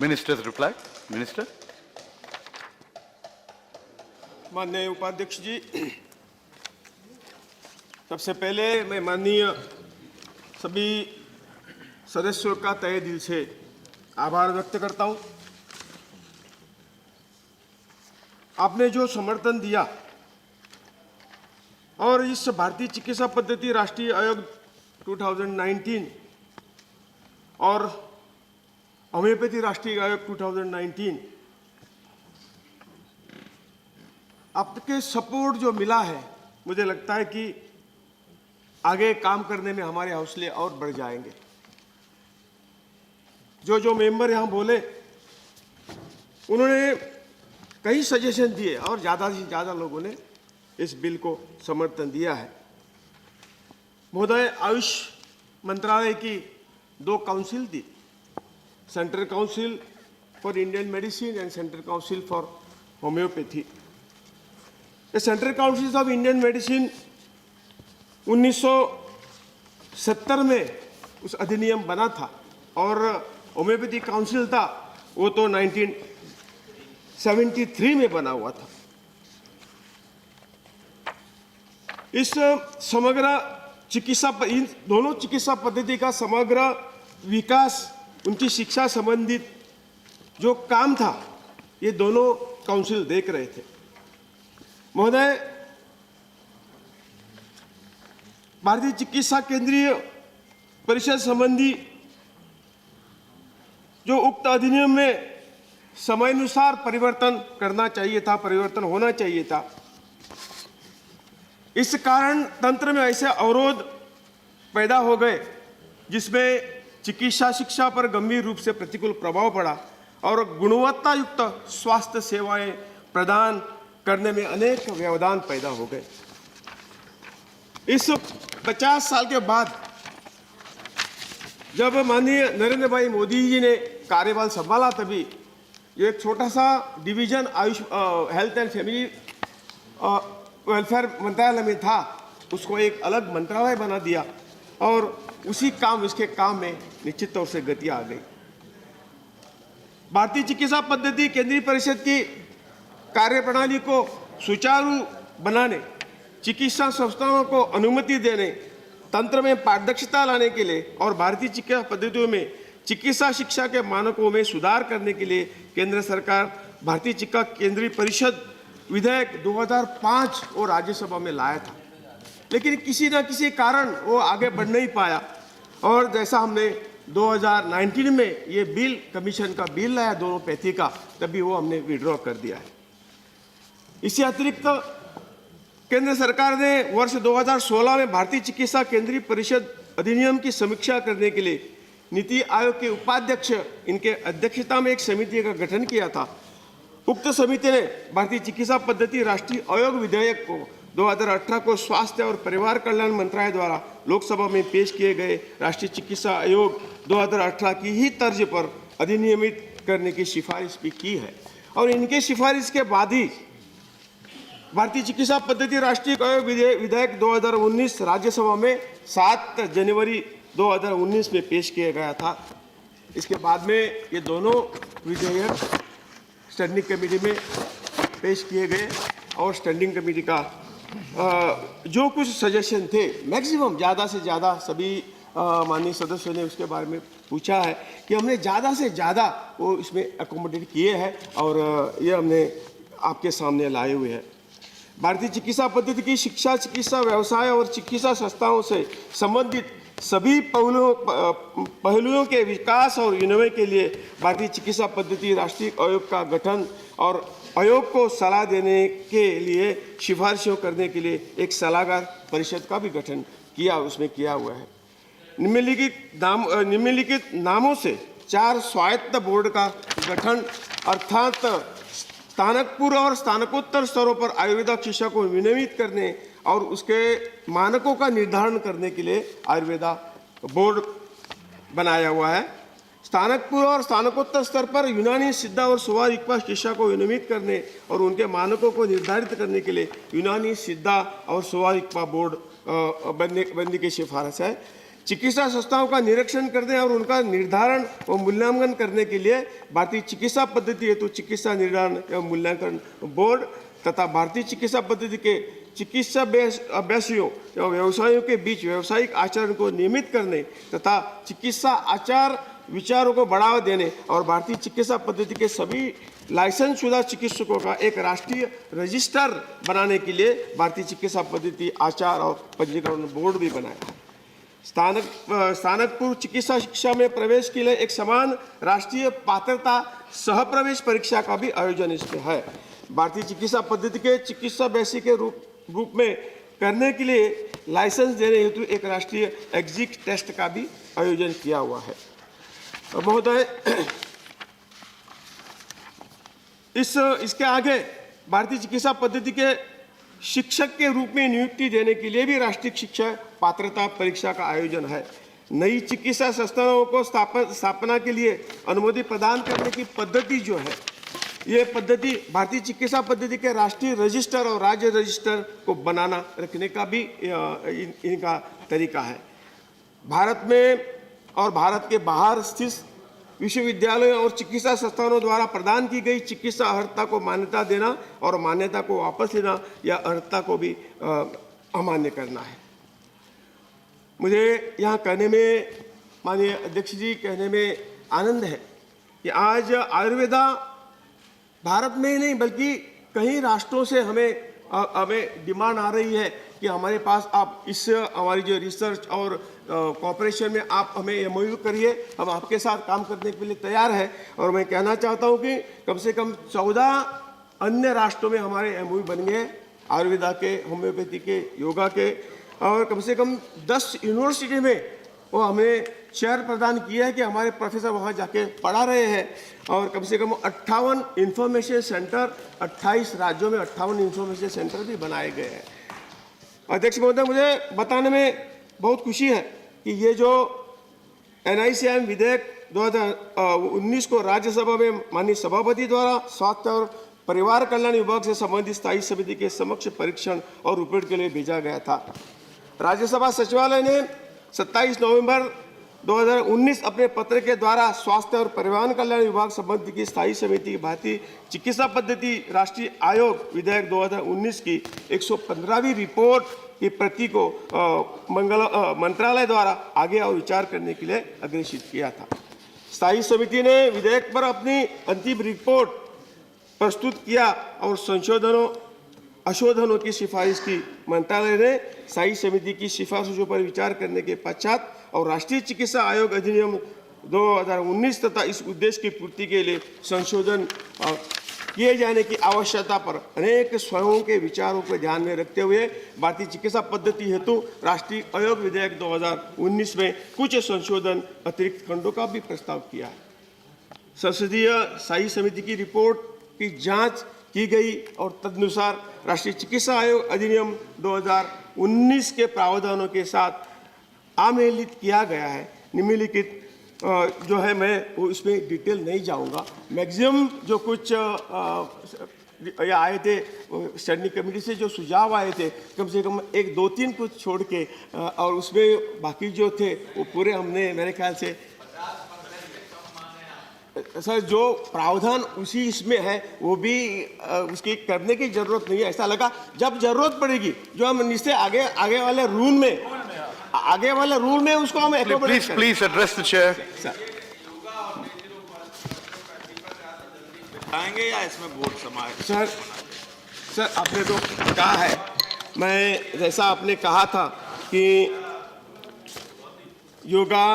Minister's reply. Minister. माननीय उपाध्यक्ष जी, सबसे पहले मैं माननीय सभी सदस्यों का तहे दिल से आभार व्यक्त करता हूं। आपने जो समर्थन दिया और इस भारतीय चिकित्सा पद्धति राष्ट्रीय आयोग 2019 और होम्योपैथी राष्ट्रीय आयोग 2019 आपके सपोर्ट जो मिला है, मुझे लगता है कि आगे काम करने में हमारे हौसले और बढ़ जाएंगे। जो मेंबर यहाँ बोले, उन्होंने कई सजेशन दिए और ज़्यादा से ज़्यादा लोगों ने इस बिल को समर्थन दिया है। महोदय, आयुष मंत्रालय की 2 काउंसिल थी, central council for Indian medicine and central council for homeopathy. Central council of Indian medicine 1970 में उस अधिनियम बना था और होम्योपैथी काउंसिल था वो तो 1973 में बना हुआ था। इस समग्र चिकित्सा, इन दोनों चिकित्सा पद्धति का समग्र विकास, उनकी शिक्षा संबंधित जो काम था, ये दोनों काउंसिल देख रहे थे। महोदय, भारतीय चिकित्सा केंद्रीय परिषद संबंधी जो उक्त अधिनियम में समयानुसार परिवर्तन करना चाहिए था, परिवर्तन होना चाहिए था। इस कारण तंत्र में ऐसे अवरोध पैदा हो गए जिसमें चिकित्सा शिक्षा पर गंभीर रूप से प्रतिकूल प्रभाव पड़ा और गुणवत्ता युक्त स्वास्थ्य सेवाएं प्रदान करने में अनेक व्यवधान पैदा हो गए। इस 50 साल के बाद जब माननीय नरेंद्र भाई मोदी जी ने कार्यभार संभाला, तभी ये एक छोटा सा division Ayush health and family welfare मंत्रालय में था, उसको एक अलग मंत्रालय बना दिया और इसके काम में निश्चित तौर से गति आ गई। भारतीय चिकित्सा पद्धति केंद्रीय परिषद की कार्यप्रणाली को सुचारू बनाने, चिकित्सा संस्थाओं को अनुमति देने, तंत्र में पारदर्शिता लाने के लिए और भारतीय चिकित्सा पद्धतियों में चिकित्सा शिक्षा के मानकों में सुधार करने के लिए केंद्र सरकार भारतीय चिकित्सा केंद्रीय परिषद विधेयक 2005 और राज्यसभा में लाया था, लेकिन किसी न किसी कारण वो आगे बढ़ नहीं पाया और जैसा हमने 2019 में ये बिल, कमीशन का बिल लाया दोनों पैथी का, तभी वो हमने विड्रॉ कर दिया है। इससे अतिरिक्त केंद्र सरकार ने वर्ष 2016 में भारतीय चिकित्सा केंद्रीय परिषद अधिनियम की समीक्षा करने के लिए नीति आयोग के उपाध्यक्ष, इनके अध्यक्षता में एक समिति का गठन किया था। उक्त समिति ने भारतीय चिकित्सा पद्धति राष्ट्रीय आयोग विधेयक को 2018 को स्वास्थ्य और परिवार कल्याण मंत्रालय द्वारा लोकसभा में पेश किए गए राष्ट्रीय चिकित्सा आयोग 2018 की ही तर्ज पर अधिनियमित करने की सिफारिश भी की है और इनके सिफारिश के बाद ही भारतीय चिकित्सा पद्धति राष्ट्रीय आयोग विधेयक 2019 राज्यसभा में 7 जनवरी 2019 में पेश किया गया था। इसके बाद में ये दोनों विधेयक स्टैंडिंग कमेटी में पेश किए गए और स्टैंडिंग कमेटी का जो कुछ सजेशन थे, मैक्सिमम ज़्यादा से ज़्यादा सभी माननीय सदस्यों ने उसके बारे में पूछा है कि हमने ज़्यादा से ज़्यादा वो इसमें एकोमोडेट किए हैं और ये हमने आपके सामने लाए हुए हैं। भारतीय चिकित्सा पद्धति की शिक्षा, चिकित्सा व्यवसाय और चिकित्सा संस्थाओं से संबंधित सभी पहलुओं के विकास और विनिमय के लिए भारतीय चिकित्सा पद्धति राष्ट्रीय आयोग का गठन और आयोग को सलाह देने के लिए सिफारिशों करने के लिए एक सलाहकार परिषद का भी गठन किया, उसमें किया हुआ है। निम्नलिखित नामों से 4 स्वायत्त बोर्ड का गठन, अर्थात स्नातकपूर्व और स्नातकोत्तर स्तरों पर आयुर्वेदा शिक्षा को विनियमित करने और उसके मानकों का निर्धारण करने के लिए आयुर्वेदा बोर्ड बनाया हुआ है। स्नातकपूर्व और स्नातकोत्तर स्तर पर यूनानी, सिद्धा और सोवा शिक्षा को विनियमित करने और उनके मानकों को निर्धारित करने के लिए यूनानी, सिद्धा और सोवा बोर्ड बनने की सिफारिश है। चिकित्सा संस्थाओं का निरीक्षण करने और उनका निर्धारण व मूल्यांकन करने के लिए भारतीय चिकित्सा पद्धति हेतु चिकित्सा निर्धारण एवं मूल्यांकन बोर्ड तथा भारतीय चिकित्सा पद्धति के चिकित्सा अभ्यासियों एवं व्यवसायियों के बीच व्यावसायिक आचरण को नियमित करने तथा चिकित्सा आचार विचारों को बढ़ावा देने और भारतीय चिकित्सा पद्धति के सभी लाइसेंस शुदा चिकित्सकों का एक राष्ट्रीय रजिस्टर बनाने के लिए भारतीय चिकित्सा पद्धति आचार और पंजीकरण बोर्ड भी बनाया है। स्नातक पूर्व चिकित्सा शिक्षा में प्रवेश के लिए एक समान राष्ट्रीय पात्रता सह प्रवेश परीक्षा का भी आयोजन इसमें है। भारतीय चिकित्सा पद्धति के चिकित्सा अभ्यासी के रूप में करने के लिए लाइसेंस देने हेतु एक राष्ट्रीय एग्जिट टेस्ट का भी आयोजन किया हुआ है। महोदय, इसके आगे भारतीय चिकित्सा पद्धति के शिक्षक के रूप में नियुक्ति देने के लिए भी राष्ट्रीय शिक्षा पात्रता परीक्षा का आयोजन है। नई चिकित्सा संस्थानों को स्थापना के लिए अनुमति प्रदान करने की पद्धति जो है, ये पद्धति भारतीय चिकित्सा पद्धति के राष्ट्रीय रजिस्टर और राज्य रजिस्टर को बनाना रखने का भी इनका तरीका है। भारत में और भारत के बाहर स्थित विश्वविद्यालयों और चिकित्सा संस्थानों द्वारा प्रदान की गई चिकित्सा अर्हता को मान्यता देना और मान्यता को वापस लेना या अर्हता को भी अमान्य करना है। मुझे यहाँ कहने में, माननीय अध्यक्ष जी, कहने में आनंद है कि आज आयुर्वेदा भारत में ही नहीं बल्कि कई राष्ट्रों से हमें डिमांड आ रही है कि हमारे पास आप इस हमारी जो रिसर्च और कॉपरेशन में आप हमें एमओयू करिए, हम आपके साथ काम करने के लिए तैयार हैं। और मैं कहना चाहता हूं कि कम से कम 14 अन्य राष्ट्रों में हमारे एमओयू बन गए, आयुर्वेदा के, होम्योपैथी के, योगा के, और कम से कम 10 यूनिवर्सिटी में वो हमें चेयर प्रदान किया है कि हमारे प्रोफेसर वहाँ जाके पढ़ा रहे हैं। और कम से कम 58 इंफॉर्मेशन सेंटर, 28 राज्यों में 58 इंफॉर्मेशन सेंटर भी बनाए गए हैं। अध्यक्ष महोदय, मुझे बताने में बहुत खुशी है कि ये जो NICM विधेयक 2019 को राज्यसभा में माननीय सभापति द्वारा स्वास्थ्य और परिवार कल्याण विभाग से संबंधित स्थायी समिति के समक्ष परीक्षण और रिपोर्ट के लिए भेजा गया था। राज्यसभा सचिवालय ने 27 नवंबर 2019 अपने पत्र के द्वारा स्वास्थ्य और परिवार कल्याण विभाग संबंधी की स्थायी समिति की भारतीय चिकित्सा पद्धति राष्ट्रीय आयोग विधेयक 2019 की 115वीं रिपोर्ट की प्रति को मंत्रालय द्वारा आगे और विचार करने के लिए अग्रेषित किया था। स्थायी समिति ने विधेयक पर अपनी अंतिम रिपोर्ट प्रस्तुत किया और अशोधनों की सिफारिश की। मंत्रालय ने स्थायी समिति की सिफारिशों पर विचार करने के पश्चात और राष्ट्रीय चिकित्सा आयोग अधिनियम 2019 तथा इस उद्देश्य की पूर्ति के लिए संशोधन किए जाने की आवश्यकता पर अनेक स्वयं के विचारों को ध्यान में रखते हुए भारतीय चिकित्सा पद्धति हेतु राष्ट्रीय आयोग विधेयक 2019 में कुछ संशोधन अतिरिक्त खंडों का भी प्रस्ताव किया है। संसदीय स्थायी समिति की रिपोर्ट की जांच की गई और तदनुसार राष्ट्रीय चिकित्सा आयोग अधिनियम 2019 के प्रावधानों के साथ आमेलित किया गया है। निम्नलिखित जो है, मैं वो इसमें डिटेल नहीं जाऊंगा। मैक्सिमम जो कुछ ये आए थे स्टैंडिंग कमेटी से, जो सुझाव आए थे, कम से कम 1, 2, 3 कुछ छोड़ के और उसमें बाकी जो थे वो पूरे हमने, मेरे ख्याल से सर, जो प्रावधान उसी इसमें है वो भी उसकी करने की जरूरत नहीं है। ऐसा लगा जब जरूरत पड़ेगी जो हम इससे आगे वाले रूल में उसको हम प्लीज एड्रेस द चेयर। आएंगे या इसमें वोट समाए? सर आपने तो कहा है, मैं जैसा आपने कहा था कि योगा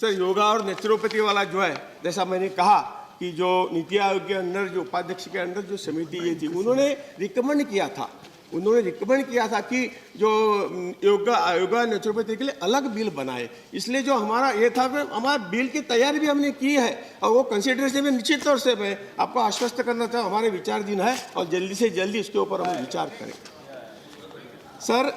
और नेचुरोपैथी वाला जो है, जैसा मैंने कहा कि जो नीति आयोग के अंदर जो उपाध्यक्ष के अंदर जो समिति ये थी, उन्होंने रिकमेंड किया था कि जो योगा नेचुरोपैथी के लिए अलग बिल बनाए। इसलिए जो हमारा ये था कि हमारा बिल की तैयारी भी हमने की है और वो कंसिडरेशन में निश्चित तौर से मैं आपको आश्वस्त करना चाहूँ, हमारे विचारधीन है और जल्दी से जल्दी इसके ऊपर हम विचार करें। सर,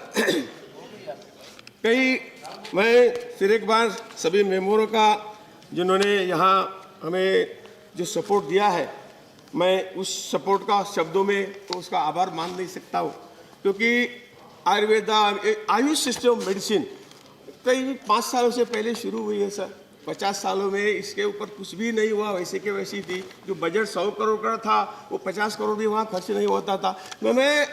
मैं फिर एक बार सभी मेंबरों का जिन्होंने यहाँ हमें जो सपोर्ट दिया है, मैं उस सपोर्ट का शब्दों में तो उसका आभार मान नहीं सकता हूँ, क्योंकि Ayurveda, Ayush system of medicine कई 5 सालों से पहले शुरू हुई है सर। 50 सालों में इसके ऊपर कुछ भी नहीं हुआ, वैसे के वैसी थी। जो बजट 100 करोड़ का था वो 50 करोड़ भी वहाँ खर्च नहीं होता था। मैं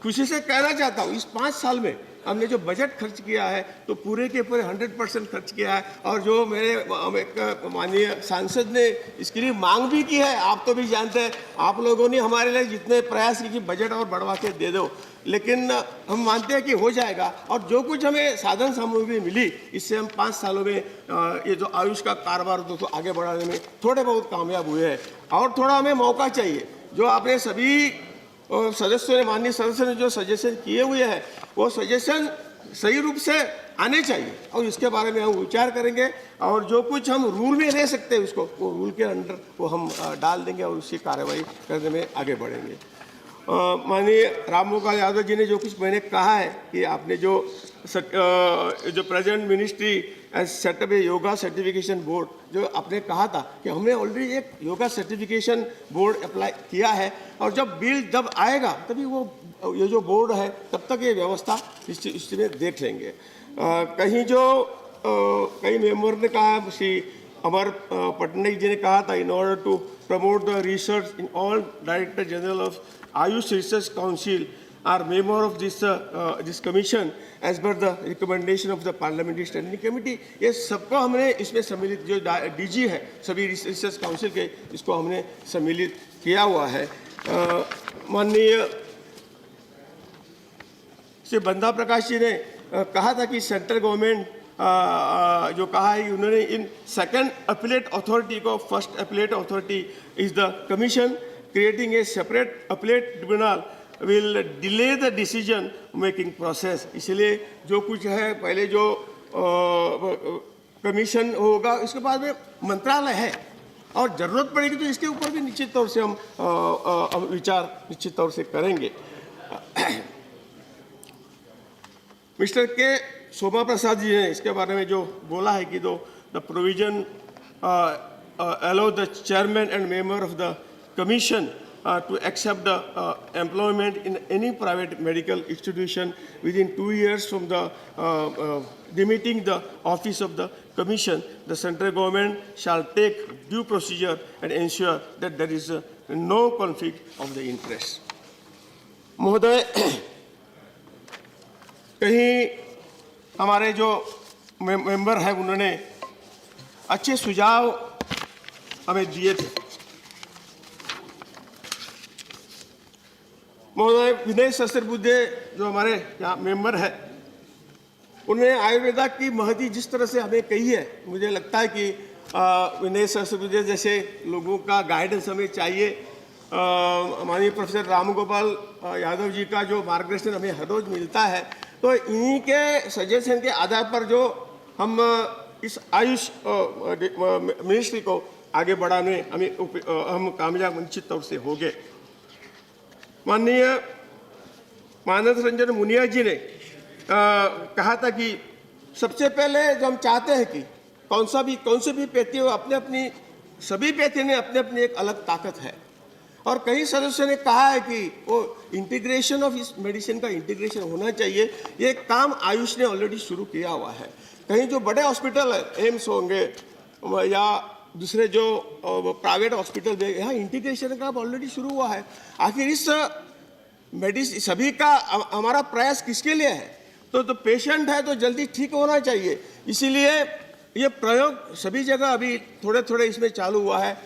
खुशी से कहना चाहता हूँ इस 5 साल में हमने जो बजट खर्च किया है तो पूरे के पूरे 100% खर्च किया है। और जो मेरे माननीय सांसद ने इसके लिए मांग भी की है, आप तो भी जानते हैं, आप लोगों ने हमारे लिए जितने प्रयास किए कि बजट और बढ़वा के दे दो, लेकिन हम मानते हैं कि हो जाएगा। और जो कुछ हमें साधन सामग्री मिली इससे हम 5 सालों में ये जो आयुष का कारोबार तो आगे बढ़ाने में थोड़े बहुत कामयाब हुए हैं। और थोड़ा हमें मौका चाहिए। जो आपने सभी सदस्यों ने, माननीय सदस्यों ने जो सजेशन किए हुए हैं वो सजेशन सही रूप से आने चाहिए और इसके बारे में हम विचार करेंगे। और जो कुछ हम रूल में रह सकते हैं उसको वो रूल के अंडर वो हम डाल देंगे और उसकी कार्रवाई करने में आगे बढ़ेंगे। माननीय रामगोपाल यादव जी ने जो कुछ मैंने कहा है कि आपने जो प्रेजेंट मिनिस्ट्री एज सेटअप ए योगा सर्टिफिकेशन बोर्ड, जो आपने कहा था कि हमने ऑलरेडी एक योगा सर्टिफिकेशन बोर्ड अप्लाई किया है और जब बिल जब आएगा तभी वो ये जो बोर्ड है तब तक ये व्यवस्था इसमें देख लेंगे। कई मेंबर ने कहा, श्री अमर पटनायक जी ने कहा था, in order to promote the research in all director general of Ayush research council are member of this commission as per the recommendation of the parliamentary standing committee। ये सबको हमने इसमें सम्मिलित, जो डीजी है सभी रिसर्च काउंसिल के, इसको हमने सम्मिलित किया हुआ है। माननीय श्री बंदा प्रकाश जी ने कहा था कि सेंट्रल गवर्नमेंट जो कहा है उन्होंने इन सेकंड अपीलेट अथॉरिटी को first appellate authority is the commission, creating a separate appellate tribunal will delay the decision making process। इसलिए जो कुछ है पहले जो कमीशन होगा इसके बाद में मंत्रालय है और ज़रूरत पड़ेगी तो इसके ऊपर भी निश्चित तौर से हम विचार निश्चित तौर से करेंगे। मिस्टर के शोभा प्रसाद जी ने इसके बारे में जो बोला है कि the provision allow the chairman and member of the commission to accept the employment in any private medical institution within 2 years from the demitting the office of the commission, the central government shall take due procedure and ensure that there is no conflict of the interest। महोदय, कहीं हमारे जो member है उन्होंने अच्छे सुझाव हमें दिए थे। महोदय विनय सहस्त्रबुद्धे जो हमारे यहाँ मेंबर है, उन्होंने आयुर्वेदा की महती जिस तरह से हमें कही है, मुझे लगता है कि विनय सहस्त्रबुद्धे जैसे लोगों का गाइडेंस हमें चाहिए। माननीय प्रोफेसर रामगोपाल यादव जी का जो मार्गदर्शन हमें हर रोज मिलता है, तो इन्हीं के सजेशन के आधार पर जो हम इस आयुष मिनिस्ट्री को आगे बढ़ाने हम कामयाब निश्चित तौर से हो गए। माननीय मानस रंजन मुनिया जी ने कहा था कि सबसे पहले जो हम चाहते हैं कि कौन से भी पैथी हो, सभी पैथी में अपने अपनी एक अलग ताकत है। और कई सदस्यों ने कहा है कि वो इंटीग्रेशन ऑफ इस मेडिसिन का इंटीग्रेशन होना चाहिए। ये काम आयुष ने ऑलरेडी शुरू किया हुआ है। कहीं जो बड़े हॉस्पिटल है, एम्स होंगे या दूसरे जो प्राइवेट हॉस्पिटल में, यहाँ इंटीग्रेशन का ऑलरेडी शुरू हुआ है। आखिर इस मेडिसिन सभी का हमारा प्रयास किसके लिए है? तो पेशेंट है तो जल्दी ठीक होना चाहिए। इसीलिए ये प्रयोग सभी जगह अभी थोड़े थोड़े इसमें चालू हुआ है।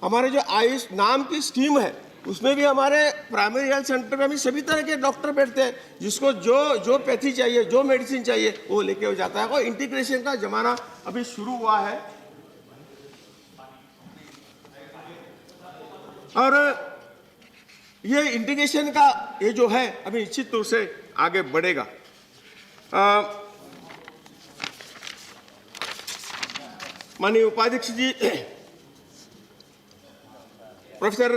हमारे जो आयुष नाम की स्कीम है उसमें भी हमारे प्राइमरी हेल्थ सेंटर में भी सभी तरह के डॉक्टर बैठते हैं, जिसको जो पैथी चाहिए, जो मेडिसिन चाहिए वो लेके हो जाता है। और इंटीग्रेशन का जमाना अभी शुरू हुआ है और ये इंटीग्रेशन का ये जो है अभी निश्चित रूप से आगे बढ़ेगा। माननीय उपाध्यक्ष जी, प्रोफेसर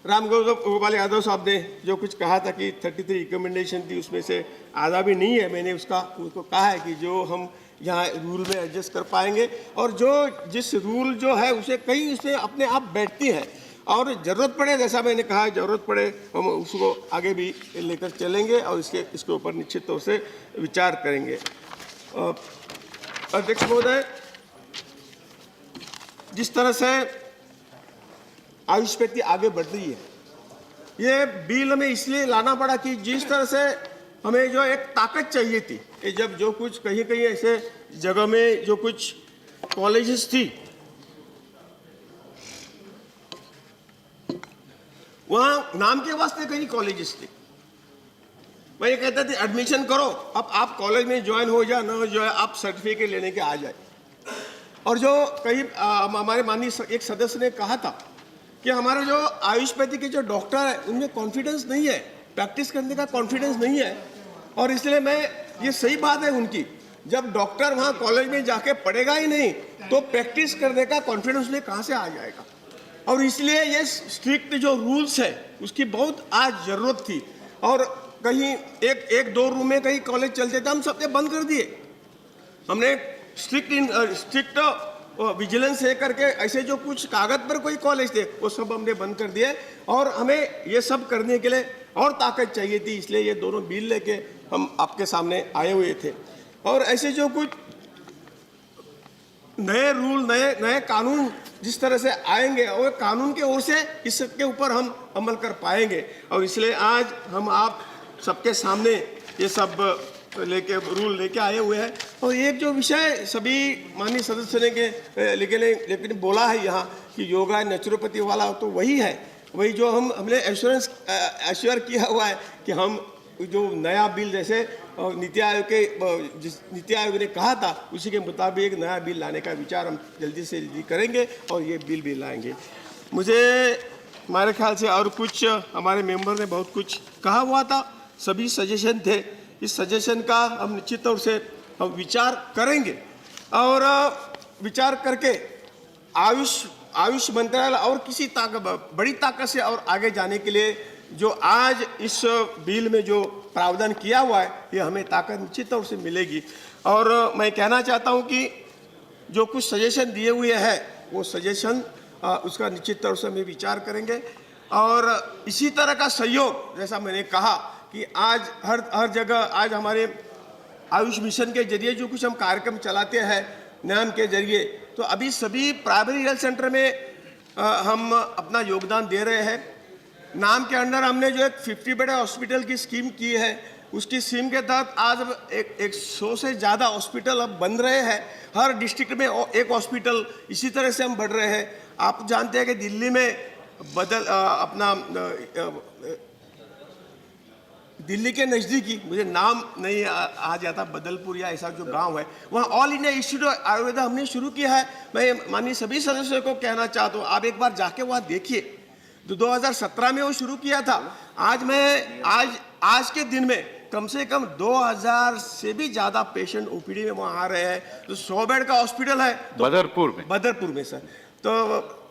रामगोपाल यादव साहब ने जो कुछ कहा था कि 33 रिकमेंडेशन थी, उसमें से आधा भी नहीं है। मैंने उसको कहा है कि जो हम यहाँ रूल में एडजस्ट कर पाएंगे और जिस रूल जो है उसे कहीं उसमें अपने आप बैठती है और ज़रूरत पड़े, जैसा मैंने कहा, ज़रूरत पड़े हम उसको आगे भी लेकर चलेंगे और इसके ऊपर निश्चित तौर से विचार करेंगे। अध्यक्ष महोदय, जिस तरह से आयुष पेटी आगे बढ़ रही है, ये बिल हमें इसलिए लाना पड़ा कि जिस तरह से हमें जो एक ताकत चाहिए थी, कि जब जो कुछ कहीं कहीं ऐसे जगह में जो कुछ कॉलेजेस थी, वहां नाम के वास्ते कहीं कॉलेजेस थे, मैं ये कहता था एडमिशन करो, अब आप कॉलेज में ज्वाइन हो जाए, ना जो है आप सर्टिफिकेट लेने के आ जाए। और जो कई हमारे माननीय एक सदस्य ने कहा था कि हमारे जो आयुषपैथी के जो डॉक्टर है उनमें कॉन्फिडेंस नहीं है, प्रैक्टिस करने का कॉन्फिडेंस नहीं है, और इसलिए मैं ये सही बात है उनकी, जब डॉक्टर वहाँ कॉलेज में जाके पढ़ेगा ही नहीं तो प्रैक्टिस करने का कॉन्फिडेंस उन्हें कहाँ से आ जाएगा। और इसलिए ये स्ट्रिक्ट जो रूल्स है उसकी बहुत आज जरूरत थी। और कहीं एक दो रूम में कहीं कॉलेज चलते थे, हम सबने बंद कर दिए। हमने स्ट्रिक्ट विजिलेंस है करके ऐसे जो कुछ कागज पर कोई कॉलेज थे वो सब हमने बंद कर दिए, और हमें ये सब करने के लिए और ताकत चाहिए थी, इसलिए ये दोनों बिल लेके हम आपके सामने आए हुए थे। और ऐसे जो कुछ नए रूल नए कानून जिस तरह से आएंगे और कानून के ओर से इसके ऊपर हम अमल कर पाएंगे, और इसलिए आज हम आप सबके सामने ये सब रूल लेके आए हुए हैं। और एक जो विषय सभी माननीय सदस्य ने लेकिन बोला है यहाँ कि योगा नेचुरोपैथी वाला, तो वही है, वही जो हमने एश्योर किया हुआ है कि हम जो नया बिल जैसे नीति आयोग ने कहा था उसी के मुताबिक एक नया बिल लाने का विचार हम जल्दी से जल्दी करेंगे और ये बिल भी लाएंगे। मुझे हमारे ख्याल से और कुछ हमारे मेंबर ने बहुत कुछ कहा हुआ था, सभी सजेशन थे, इस सजेशन का हम निश्चित तौर से हम विचार करेंगे, और विचार करके आयुष मंत्रालय और किसी बड़ी ताकत से और आगे जाने के लिए जो आज इस बिल में जो प्रावधान किया हुआ है ये हमें ताकत निश्चित तौर से मिलेगी। और मैं कहना चाहता हूं कि जो कुछ सजेशन दिए हुए हैं वो सजेशन उसका निश्चित तौर से हम विचार करेंगे, और इसी तरह का सहयोग जैसा मैंने कहा कि आज हर जगह आज हमारे आयुष मिशन के जरिए जो कुछ हम कार्यक्रम चलाते हैं नाम के जरिए, तो अभी सभी प्राइमरी हेल्थ सेंटर में हम अपना योगदान दे रहे हैं। नाम के अंडर हमने जो एक 50 बेड हॉस्पिटल की स्कीम की है, उसकी स्कीम के तहत आज एक 100 से ज़्यादा हॉस्पिटल अब बन रहे हैं, हर डिस्ट्रिक्ट में एक हॉस्पिटल, इसी तरह से हम बढ़ रहे हैं। आप जानते हैं कि दिल्ली में दिल्ली के नज़दीकी, मुझे नाम नहीं आ जाता, बदलपुर या ऐसा जो गांव है, वहाँ all India institute of Ayurveda हमने शुरू किया है। मैं माननीय सभी सदस्यों को कहना चाहता हूँ आप एक बार जाके वहाँ देखिए, तो 2017 में वो शुरू किया था। आज के दिन में कम से कम 2000 से भी ज़्यादा पेशेंट ओपीडी में वहाँ आ रहे हैं। तो 100 बेड का हॉस्पिटल है तो बदरपुर में सर, तो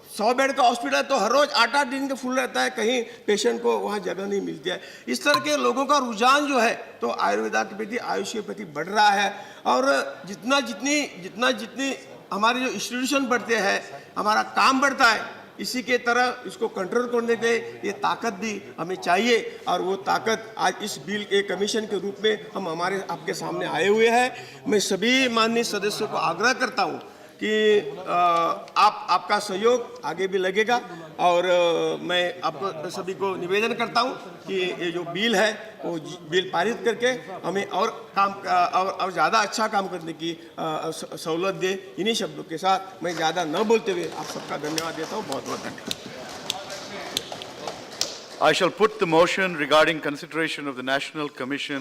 100 बेड का हॉस्पिटल तो हर रोज 8-8 दिन के फुल रहता है, कहीं पेशेंट को वहाँ जगह नहीं मिलती है। इस तरह के लोगों का रुझान जो है तो आयुर्वेदा के प्रति आयुष के प्रति बढ़ रहा है, और जितनी हमारे जो इंस्टीट्यूशन बढ़ते हैं हमारा काम बढ़ता है, इसी के तरह इसको कंट्रोल करने के ये ताकत भी हमें चाहिए, और वो ताकत आज इस बिल के कमीशन के रूप में हम हमारे आपके सामने आए हुए हैं। मैं सभी माननीय सदस्यों को आग्रह करता हूँ कि आपका सहयोग आगे भी लगेगा, और मैं आपको सभी को निवेदन करता हूं कि ये जो बिल है वो बिल पारित करके हमें और काम और ज़्यादा अच्छा काम करने की सहूलत दे। इन्हीं शब्दों के साथ मैं ज़्यादा न बोलते हुए आप सबका धन्यवाद देता हूं। बहुत बहुत धन्यवाद। I shall put the motion regarding consideration of the National Commission